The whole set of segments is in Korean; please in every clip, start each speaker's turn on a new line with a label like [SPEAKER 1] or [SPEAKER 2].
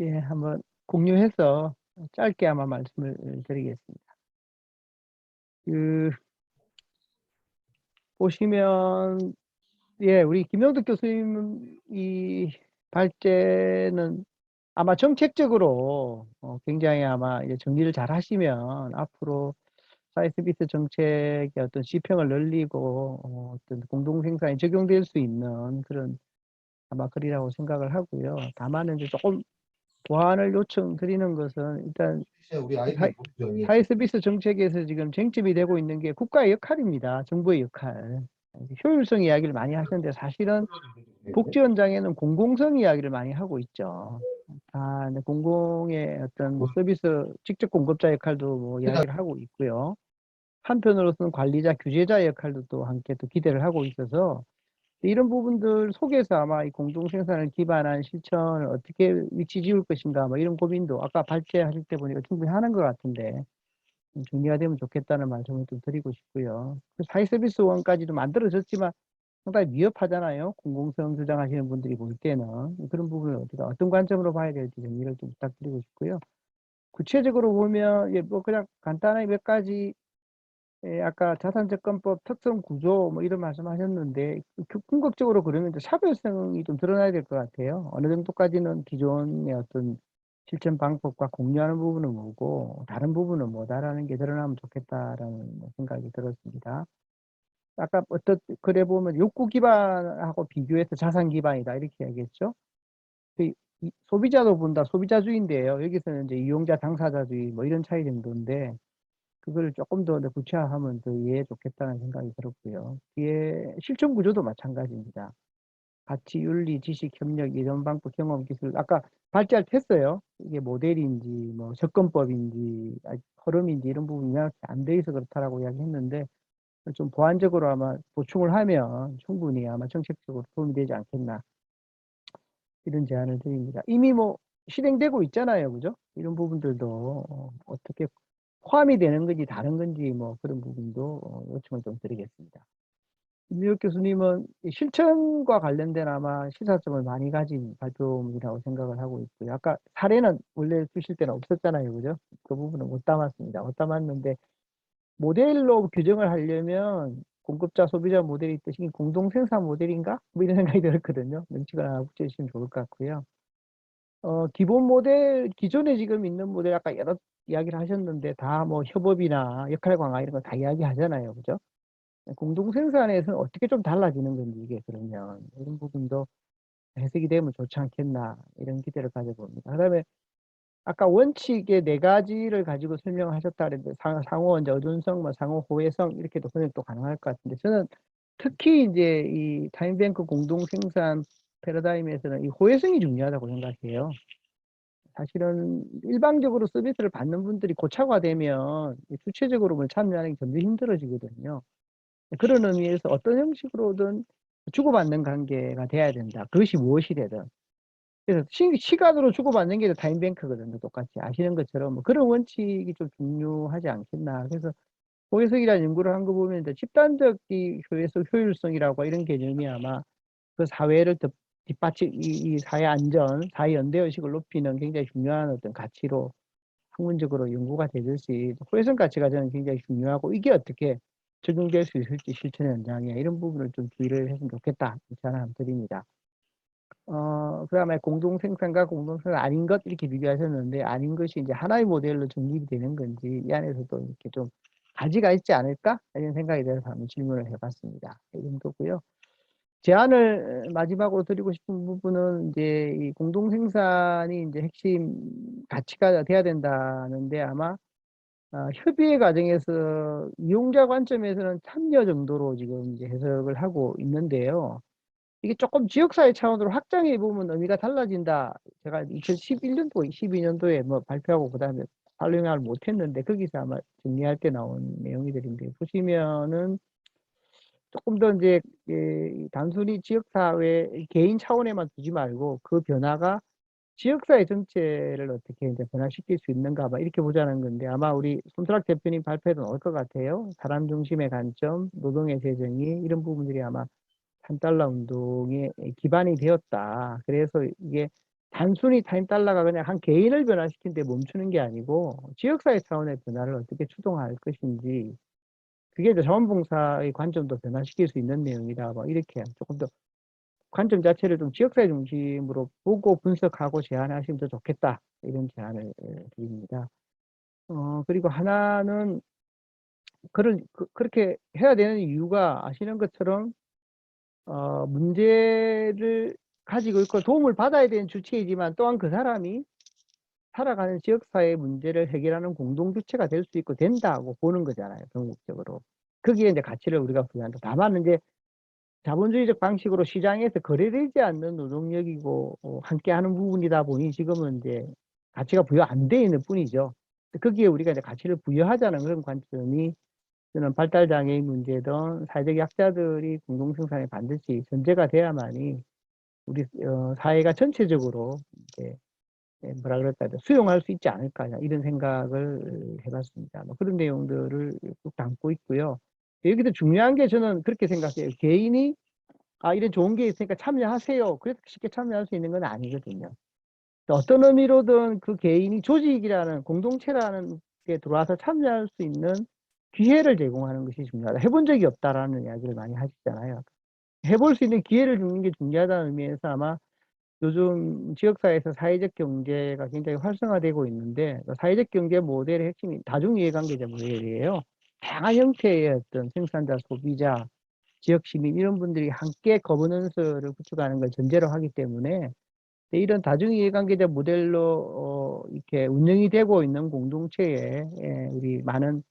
[SPEAKER 1] 예, 한번 공유해서 짧게 아마 말씀을 드리겠습니다. 그, 보시면, 예, 우리 김영덕 교수님 이 발제는 아마 정책적으로 굉장히 아마 이제 정리를 잘 하시면 앞으로 사이스비스 정책의 어떤 지평을 늘리고 어떤 공동생산이 적용될 수 있는 그런 아마 글이라고 생각을 하고요. 다만 이제 조금 보완을 요청드리는 것은 일단
[SPEAKER 2] 우리
[SPEAKER 1] 사,
[SPEAKER 2] 아이디 보시죠. 예.
[SPEAKER 1] 사회서비스 정책에서 지금 쟁점이 되고 있는 게 국가의 역할입니다. 정부의 역할. 효율성 이야기를 많이 하셨는데 사실은 복지 현장에는 공공성 이야기를 많이 하고 있죠. 이제 공공의 어떤 뭐 서비스 직접 공급자 역할도 뭐 이야기를 하고 있고요. 한편으로서는 관리자, 규제자 역할도 또 함께 또 기대를 하고 있어서 이런 부분들 속에서 아마 이 공동생산을 기반한 실천을 어떻게 위치 지을 것인가 뭐 이런 고민도 아까 발제하실 때 보니까 충분히 하는 것 같은데 좀 정리가 되면 좋겠다는 말씀을 좀 드리고 싶고요. 그 사회서비스원까지도 만들어졌지만 상당히 위협하잖아요. 공공성 주장하시는 분들이 볼 때는 그런 부분을 어디가 어떤 관점으로 봐야 될지 정리를 좀 부탁드리고 싶고요. 구체적으로 보면 뭐 그냥 간단하게 몇 가지 아까 자산적권법 특성 구조 뭐 이런 말씀하셨는데 궁극적으로 그러면 이제 차별성이 좀 드러나야 될 것 같아요. 어느 정도까지는 기존의 어떤 실천 방법과 공유하는 부분은 뭐고 다른 부분은 뭐다라는 게 드러나면 좋겠다라는 생각이 들었습니다. 아까 어떤 글에 보면 욕구 기반하고 비교해서 자산 기반이다 이렇게 얘기했죠. 이 소비자도 본다 소비자주의인데요. 여기서는 이제 이용자 당사자주의 뭐 이런 차이 정도인데 그걸 조금 더 구체화하면 더 이해해 좋겠다는 생각이 들었고요. 뒤에 실천 구조도 마찬가지입니다. 가치, 윤리, 지식, 협력, 이전 방법, 경험, 기술. 아까 발제할 때 했어요. 이게 모델인지, 뭐, 접근법인지, 흐름인지 이런 부분이 명확히 안 돼 있어 그렇다라고 이야기했는데, 좀 보완적으로 아마 보충을 하면 충분히 아마 정책적으로 도움이 되지 않겠나. 이런 제안을 드립니다. 이미 뭐, 실행되고 있잖아요. 그죠? 이런 부분들도 어떻게 포함이 되는 건지 다른 건지 뭐 그런 부분도 요청을 좀 드리겠습니다. 김미혁 교수님은 실천과 관련된 아마 시사점을 많이 가진 발표문이라고 생각을 하고 있고요. 아까 사례는 원래 주실 때는 없었잖아요. 그죠? 그 부분은 못 담았습니다. 못 담았는데 모델로 규정을 하려면 공급자 소비자 모델이 뜻이 공동생산 모델인가? 뭐 이런 생각이 들었거든요. 명칭을 하나 붙여주시면 좋을 것 같고요. 기본 모델, 기존에 지금 있는 모델, 아까 여러 이야기를 하셨는데, 다 뭐 협업이나 역할 강화 이런 거 다 이야기 하잖아요. 그죠? 공동생산에서는 어떻게 좀 달라지는 건지, 이게 그러면. 이런 부분도 해석이 되면 좋지 않겠나, 이런 기대를 가져봅니다. 그 다음에, 아까 원칙의 네 가지를 가지고 설명하셨다 그랬는데, 상호 이제 의존성, 뭐 상호 호혜성, 이렇게도 선택 또 가능할 것 같은데, 저는 특히 이제 이 타임뱅크 공동생산 패러다임에서는 이 호혜성이 중요하다고 생각해요. 사실은 일방적으로 서비스를 받는 분들이 고착화되면 주체적으로 뭘 참여하는 게 점점 힘들어지거든요. 그런 의미에서 어떤 형식으로든 주고받는 관계가 돼야 된다. 그것이 무엇이 되든. 그래서 시간으로 주고받는 게 타임뱅크거든요. 똑같이 아시는 것처럼 뭐 그런 원칙이 좀 중요하지 않겠나. 그래서 고해석이라는 연구를 한 거 보면 이제 집단적 이 효율성이라고 이런 개념이 아마 그 사회를 뒷받침, 이 사회 안전, 사회 연대 의식을 높이는 굉장히 중요한 어떤 가치로 학문적으로 연구가 되듯이 호혜성 가치가 저는 굉장히 중요하고 이게 어떻게 적용될 수 있을지 실천 현장에 이런 부분을 좀 주의를 했으면 좋겠다. 제안을 드립니다. 그다음에 공동생산과 공동생산 아닌 것 이렇게 비교하셨는데 아닌 것이 이제 하나의 모델로 정립이 되는 건지 이 안에서도 이렇게 좀 가지가 있지 않을까 이런 생각이 들어서 한번 질문을 해봤습니다. 이 정도고요. 제안을 마지막으로 드리고 싶은 부분은 이제 이 공동생산이 이제 핵심 가치가 돼야 된다는데 아마 협의의 과정에서 이용자 관점에서는 참여 정도로 지금 이제 해석을 하고 있는데요. 이게 조금 지역사회 차원으로 확장해 보면 의미가 달라진다. 제가 2011년도, 12년도에 뭐 발표하고 그다음에 활용을 못했는데 거기서 아마 정리할 때 나온 내용들인데 보시면은 조금 더 이제 단순히 지역사회 개인 차원에만 두지 말고 그 변화가 지역사회 전체를 어떻게 이제 변화시킬 수 있는가 봐 이렇게 보자는 건데 아마 우리 손트락 대표님 발표에도 나올 것 같아요. 사람 중심의 관점, 노동의 재정의 이런 부분들이 아마 3달러 운동의 기반이 되었다. 그래서 이게 단순히 타임 달러가 그냥 한 개인을 변화시킨 데 멈추는 게 아니고 지역사회 차원의 변화를 어떻게 추동할 것인지 그게 이제 자원봉사의 관점도 변화시킬 수 있는 내용이다. 뭐 이렇게 조금 더 관점 자체를 좀 지역사회 중심으로 보고 분석하고 제안하시면 더 좋겠다. 이런 제안을 드립니다. 그리고 하나는 그렇게 해야 되는 이유가 아시는 것처럼 문제를 가지고 있고 도움을 받아야 되는 주체이지만 또한 그 사람이 살아가는 지역사회의 문제를 해결하는 공동주체가 될 수 있고 된다고 보는 거잖아요. 전국적으로. 거기에 이제 가치를 우리가 부여한다. 다만 이제 자본주의적 방식으로 시장에서 거래되지 않는 노동력이고 함께하는 부분이다 보니 지금은 이제 가치가 부여 안 돼 있는 뿐이죠. 거기에 우리가 이제 가치를 부여하자는 그런 관점이 저는 발달장애인 문제든 사회적 약자들이 공동생산에 반드시 전제가 돼야만이 우리 사회가 전체적으로 이제 뭐라 그럴까 수용할 수 있지 않을까 이런 생각을 해봤습니다. 뭐 그런 내용들을 쭉 담고 있고요. 여기서 중요한 게 저는 그렇게 생각해요. 개인이 이런 좋은 게 있으니까 참여하세요. 그래서 쉽게 참여할 수 있는 건 아니거든요. 어떤 의미로든 그 개인이 조직이라는 공동체라는 게 들어와서 참여할 수 있는 기회를 제공하는 것이 중요하다. 해본 적이 없다라는 이야기를 많이 하시잖아요. 해볼 수 있는 기회를 주는 게 중요하다는 의미에서 아마 요즘 지역사회에서 사회적 경제가 굉장히 활성화되고 있는데 사회적 경제 모델의 핵심이 다중이해관계자 모델이에요. 다양한 형태의 어떤 생산자, 소비자, 지역 시민 이런 분들이 함께 거버넌스를 구축하는 걸 전제로 하기 때문에 이런 다중이해관계자 모델로 이렇게 운영이 되고 있는 공동체에 우리 많은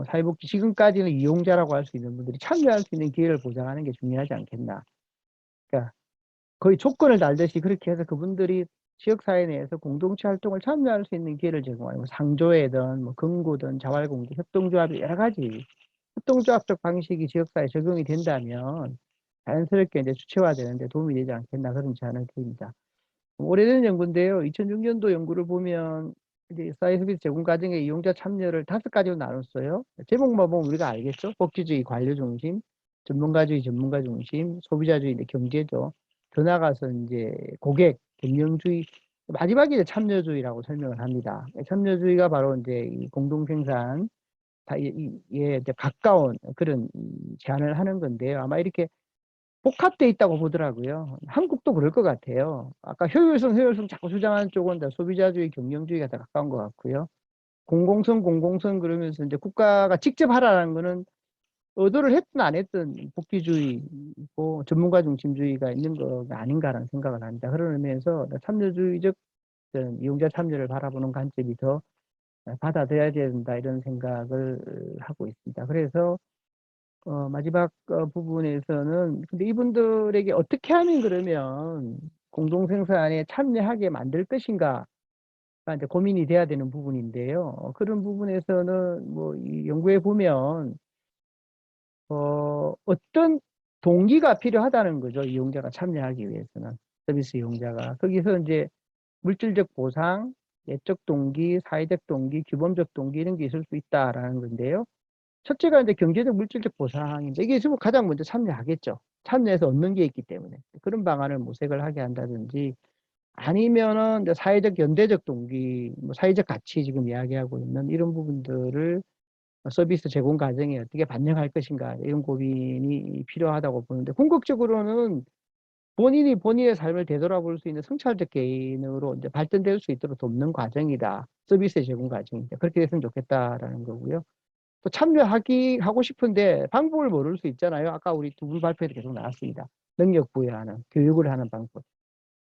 [SPEAKER 1] 사회복지 지금까지는 이용자라고 할 수 있는 분들이 참여할 수 있는 기회를 보장하는 게 중요하지 않겠나. 그러니까 거의 조건을 달듯이 그렇게 해서 그분들이 지역사회 내에서 공동체 활동을 참여할 수 있는 기회를 제공하는 뭐 상조회든 뭐 금고든 자활공동 협동조합 여러 가지 협동조합적 방식이 지역사회에 적용이 된다면 자연스럽게 이제 주체화되는데 도움이 되지 않겠나 그런 제안을 드립니다. 오래된 연구인데요. 2006년도 연구를 보면 이제 사회 서비스 제공 과정의 이용자 참여를 5가지로 나눴어요. 제목만 보면 우리가 알겠죠? 복지주의 관료 중심, 전문가주의 전문가 중심, 소비자주의 경제죠. 더 나아가서 이제 고객, 경영주의, 마지막에 이제 참여주의라고 설명을 합니다. 참여주의가 바로 이제 이 공동생산, 예, 이제 가까운 그런 제안을 하는 건데요. 아마 이렇게 복합돼 있다고 보더라고요. 한국도 그럴 것 같아요. 아까 효율성 자꾸 주장하는 쪽은 다 소비자주의, 경영주의가 더 가까운 것 같고요. 공공성 그러면서 이제 국가가 직접 하라는 거는 의도를 했든 안 했든 복지주의고 전문가 중심주의가 있는 거가 아닌가라는 생각을 합니다. 그런 의미에서 참여주의적 이용자 참여를 바라보는 관점이 더 받아들여야 된다 이런 생각을 하고 있습니다. 그래서 마지막 부분에서는 근데 이분들에게 어떻게 하면 그러면 공동생산에 참여하게 만들 것인가 이제 고민이 돼야 되는 부분인데요. 그런 부분에서는 뭐 이 연구에 보면 어떤 동기가 필요하다는 거죠. 이용자가 참여하기 위해서는 서비스 이용자가 거기서 이제 물질적 보상, 예적 동기, 사회적 동기, 규범적 동기 이런 게 있을 수 있다라는 건데요. 첫째가 이제 경제적 물질적 보상인데 이게 지금 가장 먼저 참여하겠죠. 참여해서 얻는 게 있기 때문에 그런 방안을 모색을 하게 한다든지 아니면은 이제 사회적 연대적 동기, 뭐 사회적 가치 지금 이야기하고 있는 이런 부분들을 서비스 제공 과정에 어떻게 반영할 것인가 이런 고민이 필요하다고 보는데 궁극적으로는 본인이 본인의 삶을 되돌아볼 수 있는 성찰적 개인으로 이제 발전될 수 있도록 돕는 과정이다. 서비스 제공 과정이다. 그렇게 됐으면 좋겠다라는 거고요. 또 하고 싶은데 방법을 모를 수 있잖아요. 아까 우리 두 분 발표에도 계속 나왔습니다. 능력 부여하는, 교육을 하는 방법,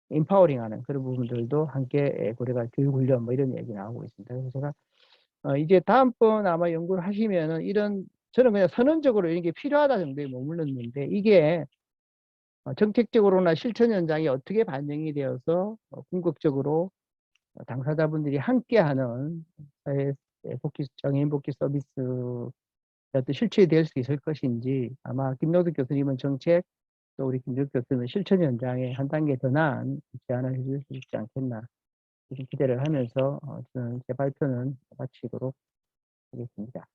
[SPEAKER 1] 인파워링 하는 그런 부분들도 함께 고려가 교육 훈련 뭐 이런 얘기 나오고 있습니다. 그래서 제가 이제 다음번 아마 연구를 하시면은 저는 그냥 선언적으로 이런 게 필요하다 정도에 머물렀는데 이게 정책적으로나 실천 현장에 어떻게 반영이 되어서 궁극적으로 당사자분들이 함께하는 사회 장애인 복지 서비스 어떤 실체이 될 수 있을 것인지 아마 김노득 교수님은 정책 또 우리 김덕 교수는 실천 현장에 한 단계 더 나은 제안을 해줄 수 있지 않겠나 이렇게 기대를 하면서 저는 제 발표는 마치도록 하겠습니다.